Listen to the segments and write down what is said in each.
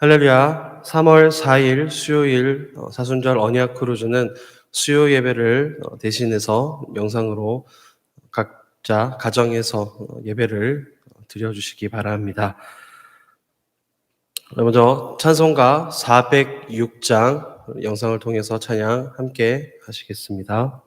할렐루야. 3월 4일 수요일 사순절 언약 크루즈는 수요 예배를 대신해서 영상으로 각자 가정에서 예배를 드려주시기 바랍니다. 먼저 찬송가 406장 영상을 통해서 찬양 함께 하시겠습니다.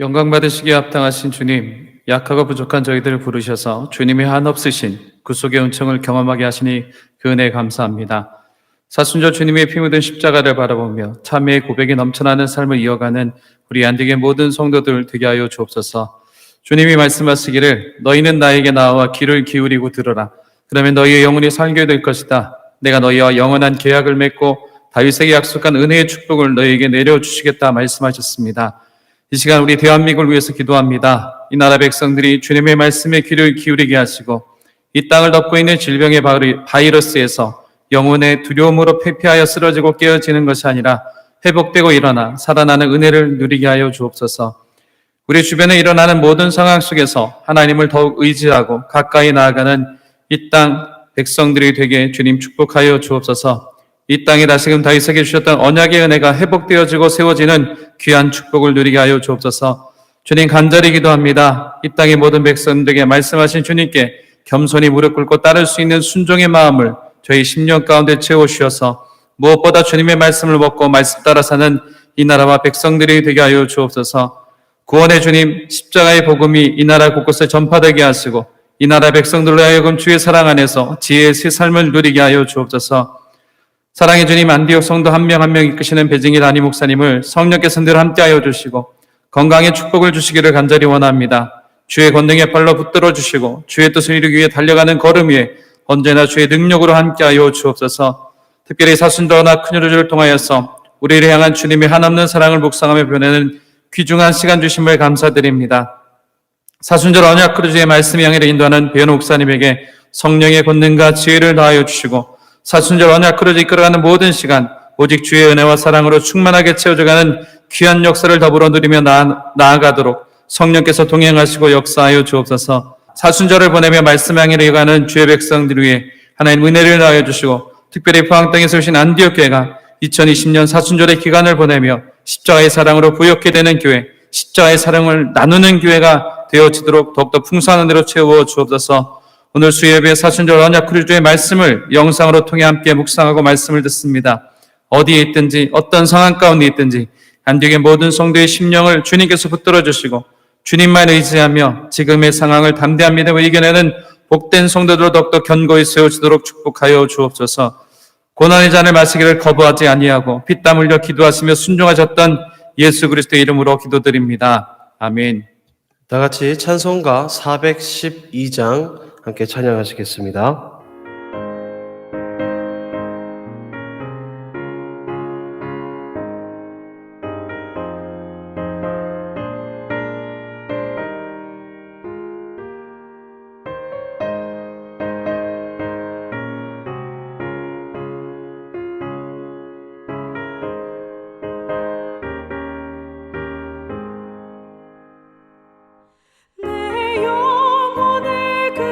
영광 받으시기에 합당하신 주님, 약하고 부족한 저희들을 부르셔서 주님의 한없으신 구속의 은총을 경험하게 하시니 그 은혜에 감사합니다. 사순절 주님의 피 묻은 십자가를 바라보며 참회의 고백이 넘쳐나는 삶을 이어가는 우리 안디의 모든 성도들 되게 하여 주옵소서. 주님이 말씀하시기를 너희는 나에게 나와 귀를 기울이고 들으라. 그러면 너희의 영혼이 살게 될 것이다. 내가 너희와 영원한 계약을 맺고 다윗에게 약속한 은혜의 축복을 너희에게 내려주시겠다 말씀하셨습니다. 이 시간 우리 대한민국을 위해서 기도합니다. 이 나라 백성들이 주님의 말씀에 귀를 기울이게 하시고 이 땅을 덮고 있는 질병의 바이러스에서 영혼의 두려움으로 회피하여 쓰러지고 깨어지는 것이 아니라 회복되고 일어나 살아나는 은혜를 누리게 하여 주옵소서. 우리 주변에 일어나는 모든 상황 속에서 하나님을 더욱 의지하고 가까이 나아가는 이 땅 백성들이 되게 주님 축복하여 주옵소서. 이 땅에 다시금 다윗에게 주셨던 언약의 은혜가 회복되어지고 세워지는 귀한 축복을 누리게 하여 주옵소서. 주님 간절히 기도합니다. 이 땅의 모든 백성들에게 말씀하신 주님께 겸손히 무릎 꿇고 따를 수 있는 순종의 마음을 저희 심령 가운데 채워주셔서 무엇보다 주님의 말씀을 먹고 말씀 따라 사는 이 나라와 백성들이 되게 하여 주옵소서. 구원의 주님, 십자가의 복음이 이 나라 곳곳에 전파되게 하시고 이 나라 백성들로 하여금 주의 사랑 안에서 지혜의 새 삶을 누리게 하여 주옵소서. 사랑의 주님, 안디옥 성도 한 명 한 명 이끄시는 배징이 담임 목사님을 성령께서 늘 함께하여 주시고 건강의 축복을 주시기를 간절히 원합니다. 주의 권능의 발로 붙들어 주시고 주의 뜻을 이루기 위해 달려가는 걸음 위에 언제나 주의 능력으로 함께하여 주옵소서. 특별히 사순절나 큰일을 통하여서 우리를 향한 주님의 한없는 사랑을 묵상하며 보내는 귀중한 시간 주심을 감사드립니다. 사순절 언약 크루즈의 말씀 향해를 인도하는 배현 목사님에게 성령의 권능과 지혜를 더하여 주시고 사순절 언약 크루즈 이끌어가는 모든 시간 오직 주의 은혜와 사랑으로 충만하게 채워져가는 귀한 역사를 더불어 누리며 나아가도록 성령께서 동행하시고 역사하여 주옵소서. 사순절을 보내며 말씀 향해를 이어가는 주의 백성들 위해 하나님 은혜를 더하여 주시고 특별히 포항 땅에서 오신 안디옥 교회가 2020년 사순절의 기간을 보내며 십자가의 사랑으로 부욕케 되는 교회, 십자가의 사랑을 나누는 교회가 되어지도록 더욱더 풍성한 은혜로 채워 주옵소서. 오늘 수요예배 사순절 언약 크루즈의 말씀을 영상으로 통해 함께 묵상하고 말씀을 듣습니다. 어디에 있든지 어떤 상황 가운데 있든지 안디옥의 모든 성도의 심령을 주님께서 붙들어 주시고 주님만 의지하며 지금의 상황을 담대한 믿음으로 이겨내는 복된 성도들로 더욱더 견고히 세워지도록 축복하여 주옵소서. 고난의 잔을 마시기를 거부하지 아니하고 피땀 흘려 기도하시며 순종하셨던 예수 그리스도의 이름으로 기도드립니다. 아멘. 다 같이 찬송가 412장 함께 찬양하시겠습니다. 내 영혼의 그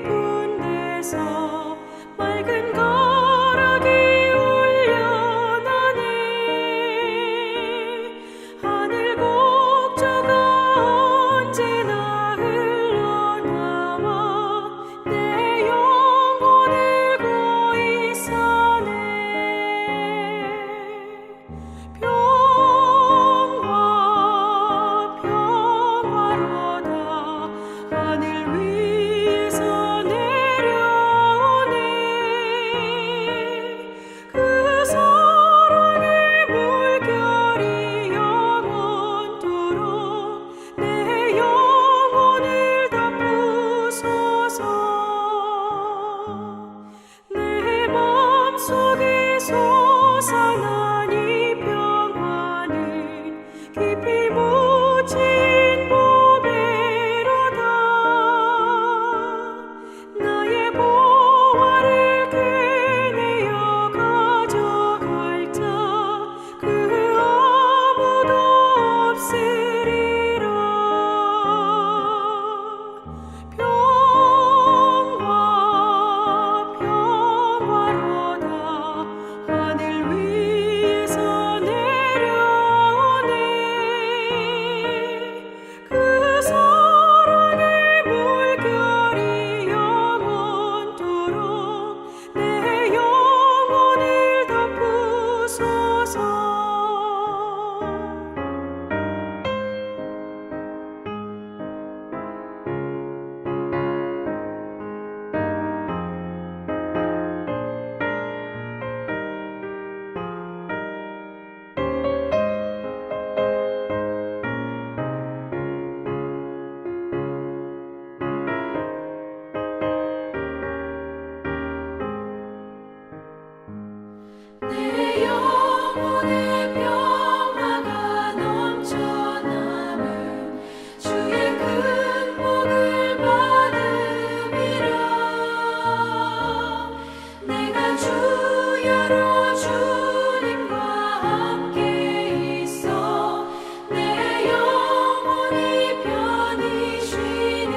깊은 데서 맑은 가락이 울려나네. 하늘 곡조가 언제나 흘러나와 내 영혼을 고이 사네. 평화로다 하늘 위에서 내려오네. 그 사랑의 물결이 영원토록 내 영혼을 덮으소서. 내 맘속에 솟아난 이 평화는 깊이 묻힌 보배로다. 나의 보화를 깨내어 가져갈 자 그 아무도 없으리라. 평화로다 하늘 위에서 내려오네. 그 사랑의 물결이 영원토록 내 영혼을 덮으소서. 내 영혼의 평화가 넘쳐남은 주의 큰 복을 받음이라. 내가 주야로 주님과 함께 있어 내 영혼이 편히 쉬네.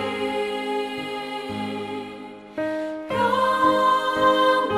평화로다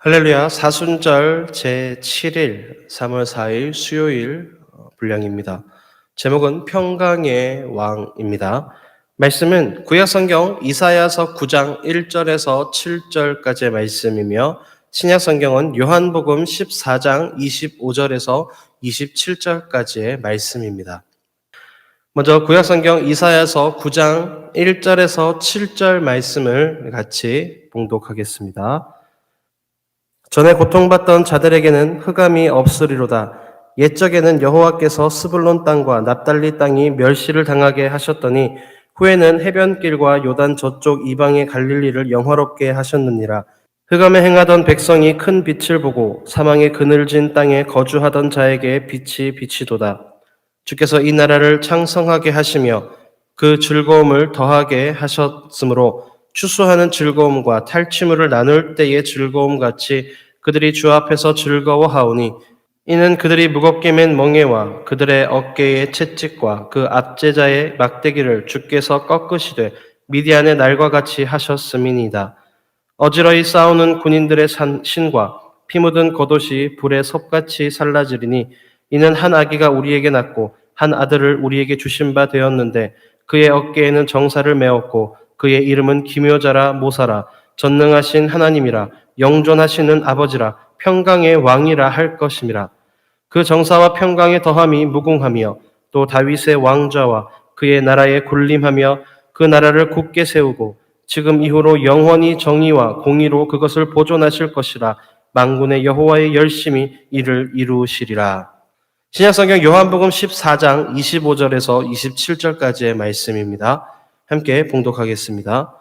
할렐루야, 사순절 제7일 3월 4일 수요일 분량입니다. 제목은 평강의 왕입니다. 말씀은 구약성경 이사야서 9장 1절에서 7절까지의 말씀이며 신약성경은 요한복음 14장 25절에서 27절까지의 말씀입니다. 먼저 구약성경 이사야서 9장 1절에서 7절 말씀을 같이 봉독하겠습니다. 전에 고통받던 자들에게는 흑암이 없으리로다. 옛적에는 여호와께서 스불론 땅과 납달리 땅이 멸시를 당하게 하셨더니 후에는 해변길과 요단 저쪽 이방의 갈릴리를 영화롭게 하셨느니라. 흑암에 행하던 백성이 큰 빛을 보고 사망의 그늘진 땅에 거주하던 자에게 빛이 비치도다. 주께서 이 나라를 창성하게 하시며 그 즐거움을 더하게 하셨으므로 추수하는 즐거움과 탈취물을 나눌 때의 즐거움같이 그들이 주 앞에서 즐거워하오니 이는 그들이 무겁게 맨 멍에와 그들의 어깨의 채찍과 그 압제자의 막대기를 주께서 꺾으시되 미디안의 날과 같이 하셨음이니이다. 어지러이 싸우는 군인들의 신과 피 묻은 겉옷이 불에 섭같이 살라지리니 이는 한 아기가 우리에게 낳고 한 아들을 우리에게 주신 바 되었는데 그의 어깨에는 정사를 메었고 그의 이름은 기묘자라 모사라 전능하신 하나님이라 영존하시는 아버지라 평강의 왕이라 할 것임이라. 그 정사와 평강의 더함이 무궁하며 또 다윗의 왕좌와 그의 나라에 군림하며 그 나라를 굳게 세우고 지금 이후로 영원히 정의와 공의로 그것을 보존하실 것이라. 만군의 여호와의 열심히 이를 이루시리라. 신약성경 요한복음 14장 25절에서 27절까지의 말씀입니다. 함께 봉독하겠습니다.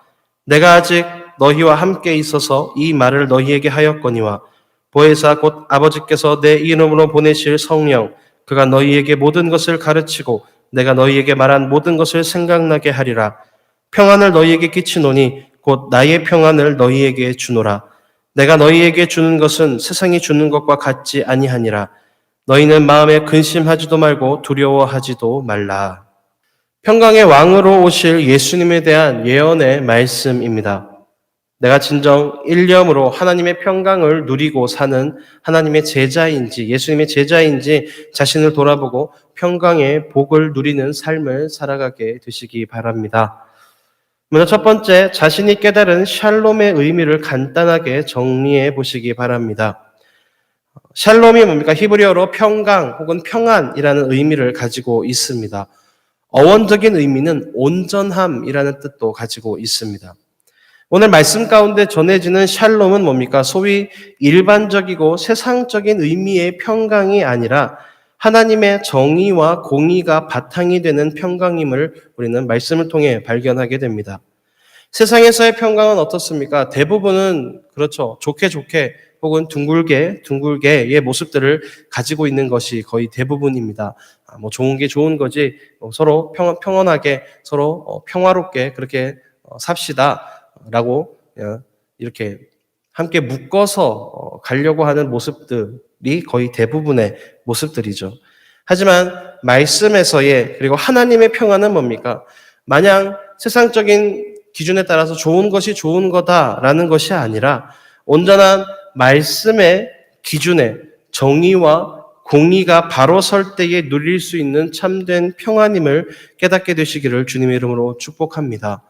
내가 아직 너희와 함께 있어서 이 말을 너희에게 하였거니와 보혜사 곧 아버지께서 내 이름으로 보내실 성령 그가 너희에게 모든 것을 가르치고 내가 너희에게 말한 모든 것을 생각나게 하리라. 평안을 너희에게 끼치노니 곧 나의 평안을 너희에게 주노라. 내가 너희에게 주는 것은 세상이 주는 것과 같지 아니하니라. 너희는 마음에 근심하지도 말고 두려워하지도 말라. 평강의 왕으로 오실 예수님에 대한 예언의 말씀입니다. 내가 진정 일념으로 하나님의 평강을 누리고 사는 하나님의 제자인지 예수님의 제자인지 자신을 돌아보고 평강의 복을 누리는 삶을 살아가게 되시기 바랍니다. 먼저 첫 번째, 자신이 깨달은 샬롬의 의미를 간단하게 정리해 보시기 바랍니다. 샬롬이 뭡니까? 히브리어로 평강 혹은 평안이라는 의미를 가지고 있습니다. 어원적인 의미는 온전함이라는 뜻도 가지고 있습니다. 오늘 말씀 가운데 전해지는 샬롬은 뭡니까? 소위 일반적이고 세상적인 의미의 평강이 아니라 하나님의 정의와 공의가 바탕이 되는 평강임을 우리는 말씀을 통해 발견하게 됩니다. 세상에서의 평강은 어떻습니까? 대부분은 그렇죠. 좋게 혹은 둥글게의 모습들을 가지고 있는 것이 거의 대부분입니다. 좋은 게 좋은 거지, 서로 평온하게, 서로 평화롭게 그렇게 삽시다. 라고 이렇게 함께 묶어서 가려고 하는 모습들이 거의 대부분의 모습들이죠. 하지만 말씀에서의 그리고 하나님의 평안은 뭡니까? 마냥 세상적인 기준에 따라서 좋은 것이 좋은 거다라는 것이 아니라 온전한 말씀의 기준에 정의와 공의가 바로 설 때에 누릴 수 있는 참된 평안임을 깨닫게 되시기를 주님의 이름으로 축복합니다.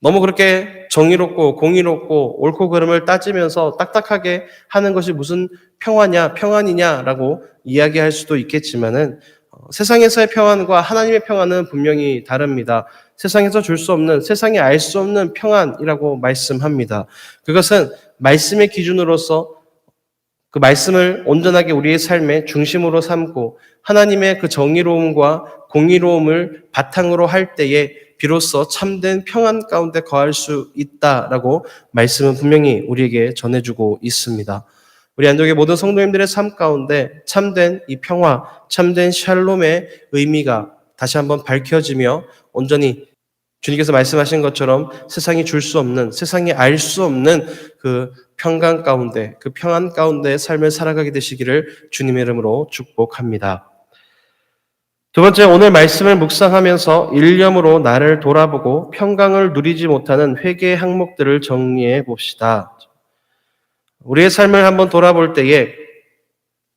너무 그렇게 정의롭고 공의롭고 옳고 그름을 따지면서 딱딱하게 하는 것이 무슨 평안이냐라고 이야기할 수도 있겠지만은 세상에서의 평안과 하나님의 평안은 분명히 다릅니다. 세상에서 줄 수 없는, 세상이 알 수 없는 평안이라고 말씀합니다. 그것은 말씀의 기준으로서 그 말씀을 온전하게 우리의 삶의 중심으로 삼고 하나님의 그 정의로움과 공의로움을 바탕으로 할 때에 비로소 참된 평안 가운데 거할 수 있다라고 말씀은 분명히 우리에게 전해주고 있습니다. 우리 안동의 모든 성도님들의 삶 가운데 참된 이 평화, 참된 샬롬의 의미가 다시 한번 밝혀지며 온전히 주님께서 말씀하신 것처럼 세상이 줄 수 없는, 세상이 알 수 없는 그 평강 가운데, 그 평안 가운데 삶을 살아가게 되시기를 주님의 이름으로 축복합니다. 두 번째, 오늘 말씀을 묵상하면서 일념으로 나를 돌아보고 평강을 누리지 못하는 회개의 항목들을 정리해 봅시다. 우리의 삶을 한번 돌아볼 때에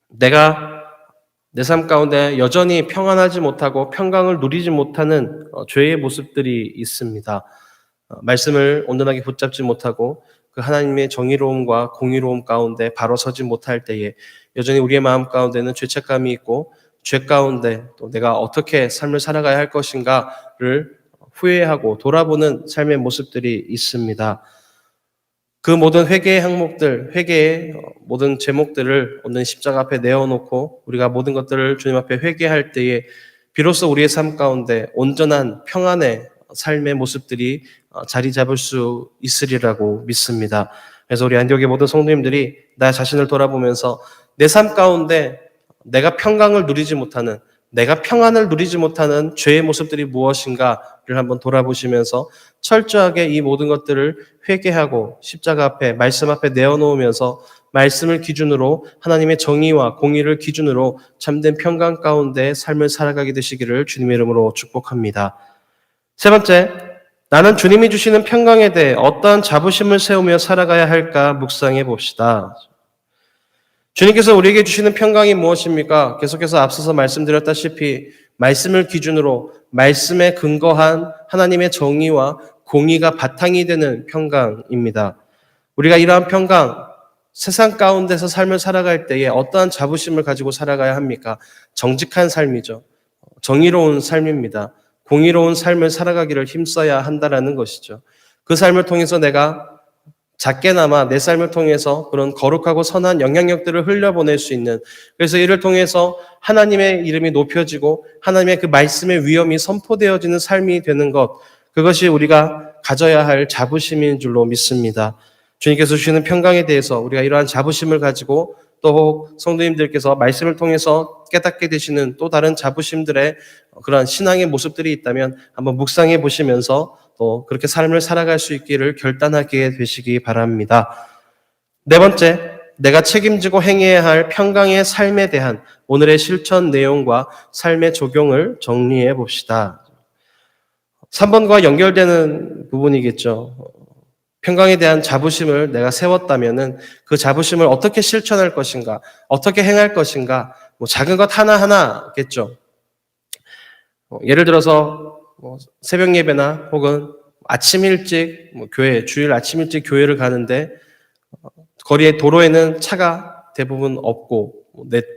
내가 내 삶 가운데 여전히 평안하지 못하고 평강을 누리지 못하는 죄의 모습들이 있습니다. 말씀을 온전하게 붙잡지 못하고 그 하나님의 정의로움과 공의로움 가운데 바로 서지 못할 때에 여전히 우리의 마음 가운데는 죄책감이 있고 죄 가운데 또 내가 어떻게 삶을 살아가야 할 것인가를 후회하고 돌아보는 삶의 모습들이 있습니다. 그 모든 회개의 항목들, 회개의 모든 제목들을 오늘 십자가 앞에 내어놓고 우리가 모든 것들을 주님 앞에 회개할 때에 비로소 우리의 삶 가운데 온전한 평안의 삶의 모습들이 자리 잡을 수 있으리라고 믿습니다. 그래서 우리 안디옥의 모든 성도님들이 나 자신을 돌아보면서 내 삶 가운데 내가 평강을 누리지 못하는, 내가 평안을 누리지 못하는 죄의 모습들이 무엇인가를 한번 돌아보시면서 철저하게 이 모든 것들을 회개하고 십자가 앞에, 말씀 앞에 내어놓으면서 말씀을 기준으로 하나님의 정의와 공의를 기준으로 참된 평강 가운데 삶을 살아가게 되시기를 주님의 이름으로 축복합니다. 세 번째, 나는 주님이 주시는 평강에 대해 어떠한 자부심을 세우며 살아가야 할까 묵상해 봅시다. 주님께서 우리에게 주시는 평강이 무엇입니까? 계속해서 앞서서 말씀드렸다시피 말씀을 기준으로 말씀에 근거한 하나님의 정의와 공의가 바탕이 되는 평강입니다. 우리가 이러한 평강, 세상 가운데서 삶을 살아갈 때에 어떠한 자부심을 가지고 살아가야 합니까? 정직한 삶이죠. 정의로운 삶입니다. 공의로운 삶을 살아가기를 힘써야 한다라는 것이죠. 그 삶을 통해서 내가 작게나마 내 삶을 통해서 그런 거룩하고 선한 영향력들을 흘려보낼 수 있는, 그래서 이를 통해서 하나님의 이름이 높여지고 하나님의 그 말씀의 위엄이 선포되어지는 삶이 되는 것, 그것이 우리가 가져야 할 자부심인 줄로 믿습니다. 주님께서 주시는 평강에 대해서 우리가 이러한 자부심을 가지고 또 성도님들께서 말씀을 통해서 깨닫게 되시는 또 다른 자부심들의 그러한 신앙의 모습들이 있다면 한번 묵상해 보시면서 또 그렇게 삶을 살아갈 수 있기를 결단하게 되시기 바랍니다. 네 번째, 내가 책임지고 행해야 할 평강의 삶에 대한 오늘의 실천 내용과 삶의 적용을 정리해 봅시다. 3번과 연결되는 부분이겠죠. 평강에 대한 자부심을 내가 세웠다면은 그 자부심을 어떻게 실천할 것인가, 어떻게 행할 것인가, 작은 것 하나하나겠죠. 예를 들어서 새벽 예배나 혹은 아침 일찍 교회, 주일 아침 일찍 교회를 가는데 거리의 도로에는 차가 대부분 없고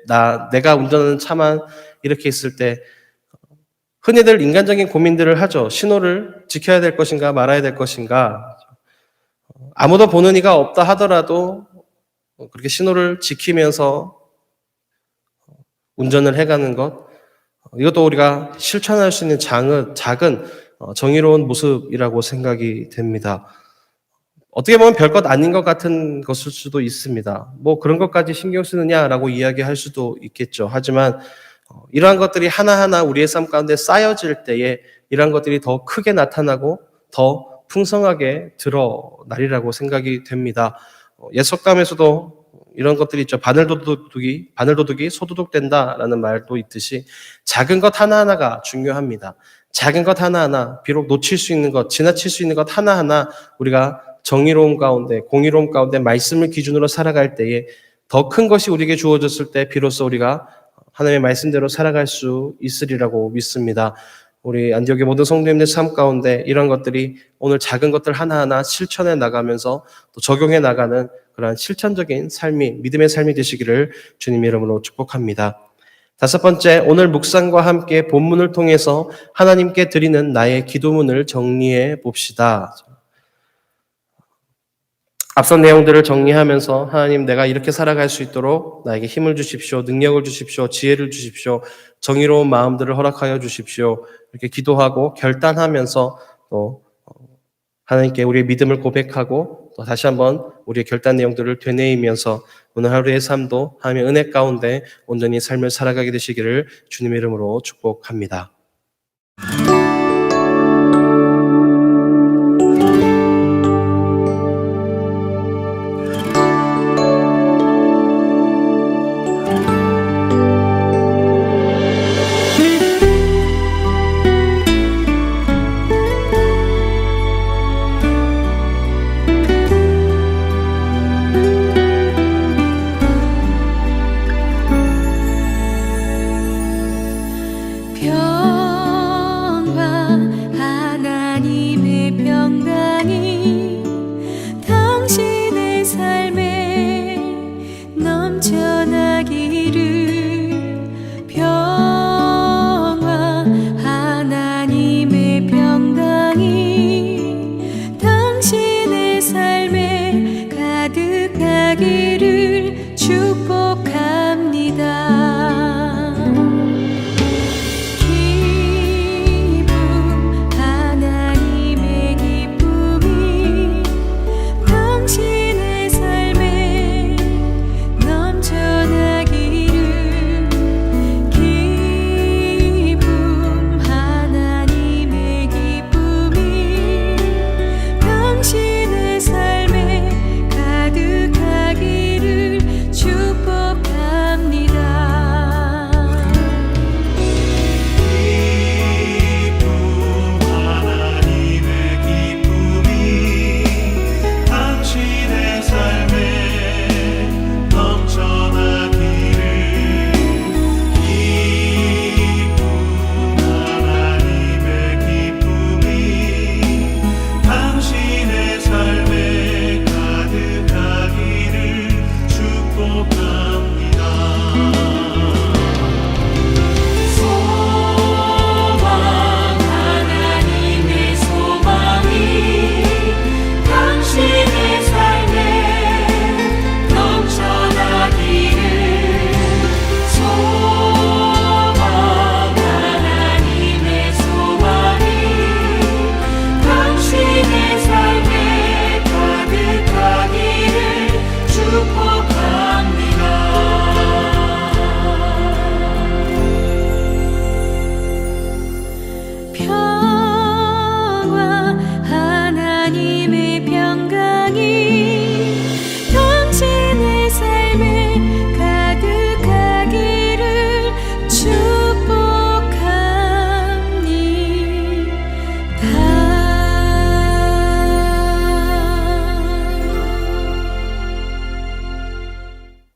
내가 운전하는 차만 이렇게 있을 때 흔히들 인간적인 고민들을 하죠. 신호를 지켜야 될 것인가 말아야 될 것인가. 아무도 보는 이가 없다 하더라도 그렇게 신호를 지키면서 운전을 해가는 것, 이것도 우리가 실천할 수 있는 작은 정의로운 모습이라고 생각이 됩니다. 어떻게 보면 별것 아닌 것 같은 것일 수도 있습니다. 뭐 그런 것까지 신경 쓰느냐라고 이야기할 수도 있겠죠. 하지만 이러한 것들이 하나하나 우리의 삶 가운데 쌓여질 때에 이러한 것들이 더 크게 나타나고 더 풍성하게 드러나리라고 생각이 됩니다. 옛 속담에서도 이런 것들이 있죠. 바늘도둑이 소도둑 된다라는 말도 있듯이 작은 것 하나하나가 중요합니다. 작은 것 하나하나, 비록 놓칠 수 있는 것, 지나칠 수 있는 것 하나하나 우리가 정의로움 가운데, 공의로움 가운데 말씀을 기준으로 살아갈 때에 더 큰 것이 우리에게 주어졌을 때 비로소 우리가 하나님의 말씀대로 살아갈 수 있으리라고 믿습니다. 우리 안디옥의 모든 성도님들 삶 가운데 이런 것들이 오늘 작은 것들 하나하나 실천해 나가면서 또 적용해 나가는 그러한 실천적인 삶이, 믿음의 삶이 되시기를 주님의 이름으로 축복합니다. 다섯 번째, 오늘 묵상과 함께 본문을 통해서 하나님께 드리는 나의 기도문을 정리해 봅시다. 앞선 내용들을 정리하면서 하나님, 내가 이렇게 살아갈 수 있도록 나에게 힘을 주십시오. 능력을 주십시오. 지혜를 주십시오. 정의로운 마음들을 허락하여 주십시오. 이렇게 기도하고 결단하면서 또 하나님께 우리의 믿음을 고백하고 또 다시 한번 우리의 결단 내용들을 되뇌이면서 오늘 하루의 삶도 하나님의 은혜 가운데 온전히 삶을 살아가게 되시기를 주님의 이름으로 축복합니다. 가득하기를 축복합니다. 기쁨, 하나님의 기쁨이 당신의 삶에 넘쳐나기를. 기쁨, 하나님의 기쁨이 당신의 삶에 가득하기를 축복합니다. 기쁨 하나님의 기쁨이 당신의 삶에 넘쳐나기를. 기쁨 하나님의 기쁨이 당신의 삶에 가득하기를 축복합니다. 소망, 하나님의 소망이 당신의 삶에 넘쳐나기를. 소망, 하나님의 소망이 당신의 삶에 가득하기를 축복합니다. 평화, 하나님의 평강이 당신의 삶에 가득하기를 축복합니다.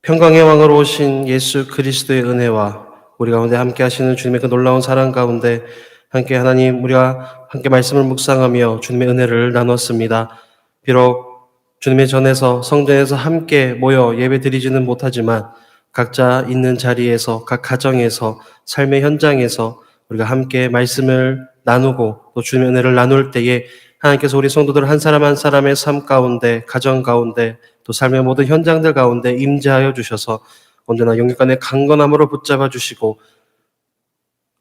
평강의 왕으로 오신 예수 그리스도의 은혜와 우리 가운데 함께 하시는 주님의 그 놀라운 사랑 가운데 함께 하나님, 우리가 함께 말씀을 묵상하며 주님의 은혜를 나눴습니다. 비록 주님의 전에서 성전에서 함께 모여 예배 드리지는 못하지만 각자 있는 자리에서, 각 가정에서, 삶의 현장에서 우리가 함께 말씀을 나누고 또 주님의 은혜를 나눌 때에 하나님께서 우리 성도들 한 사람 한 사람의 삶 가운데, 가정 가운데, 또 삶의 모든 현장들 가운데 임재하여 주셔서 언제나 영육간의 강건함으로 붙잡아 주시고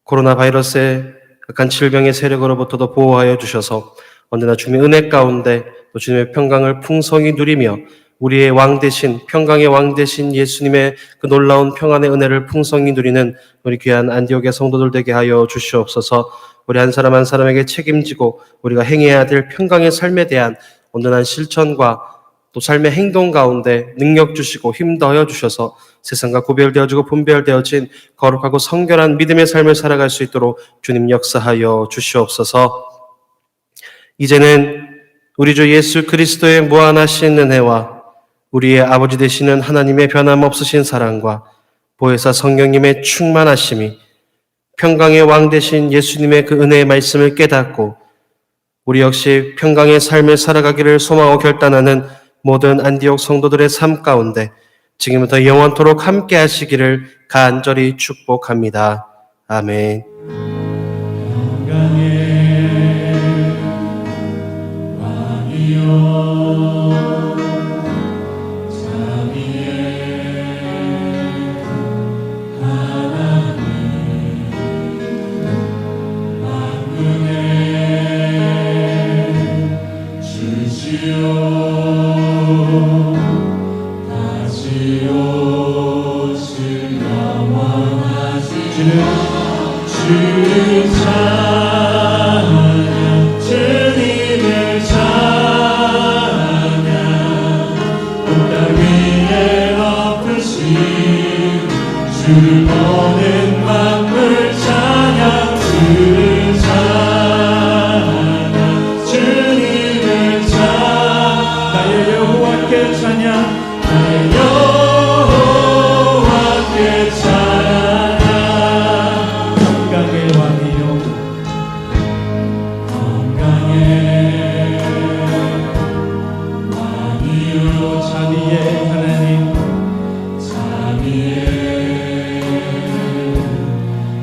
코로나 바이러스의 약한 질병의 세력으로부터도 보호하여 주셔서 언제나 주님의 은혜 가운데 또 주님의 평강을 풍성히 누리며 우리의 왕 대신, 평강의 왕 대신 예수님의 그 놀라운 평안의 은혜를 풍성히 누리는 우리 귀한 안디옥의 성도들 되게 하여 주시옵소서. 우리 한 사람 한 사람에게 책임지고 우리가 행해야 될 평강의 삶에 대한 온전한 실천과 또 삶의 행동 가운데 능력 주시고 힘 더하여 주셔서 세상과 구별되어지고 분별되어진 거룩하고 성결한 믿음의 삶을 살아갈 수 있도록 주님 역사하여 주시옵소서. 이제는 우리 주 예수 그리스도의 무한하신 은혜와 우리의 아버지 되시는 하나님의 변함없으신 사랑과 보혜사 성령님의 충만하심이 평강의 왕 되신 예수님의 그 은혜의 말씀을 깨닫고 우리 역시 평강의 삶을 살아가기를 소망하고 결단하는 모든 안디옥 성도들의 삶 가운데 지금부터 영원토록 함께 하시기를 간절히 축복합니다. 아멘. 평강의 왕이여 자비의 하나님 만군의 주시오 다시 오실 영원하신 주 찬양 주님을 찬양 온 땅 위에 엎으신 주를 보는 만물 찬양 주를 찬양 주님을 찬양 나의 여호와께 찬양 나의 여호와께 찬양 건강의 왕이요 건강의 왕이요 자비의 하나님 자비의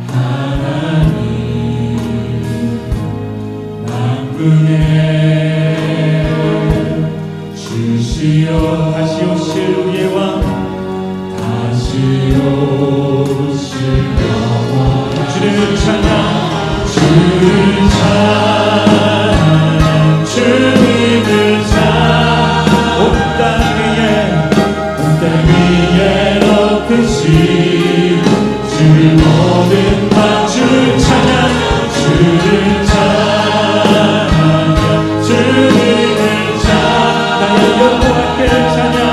하나님 만군의 주시오 주여 다시 오실 우리의 왕 다시 오실 영원 주를 찬양 주를 찬양 주님을 찬양 온 땅 위에 높으신 주를 모든 방주를 찬양 주를 찬양 주님을 찬양 나의 영혼께 찬양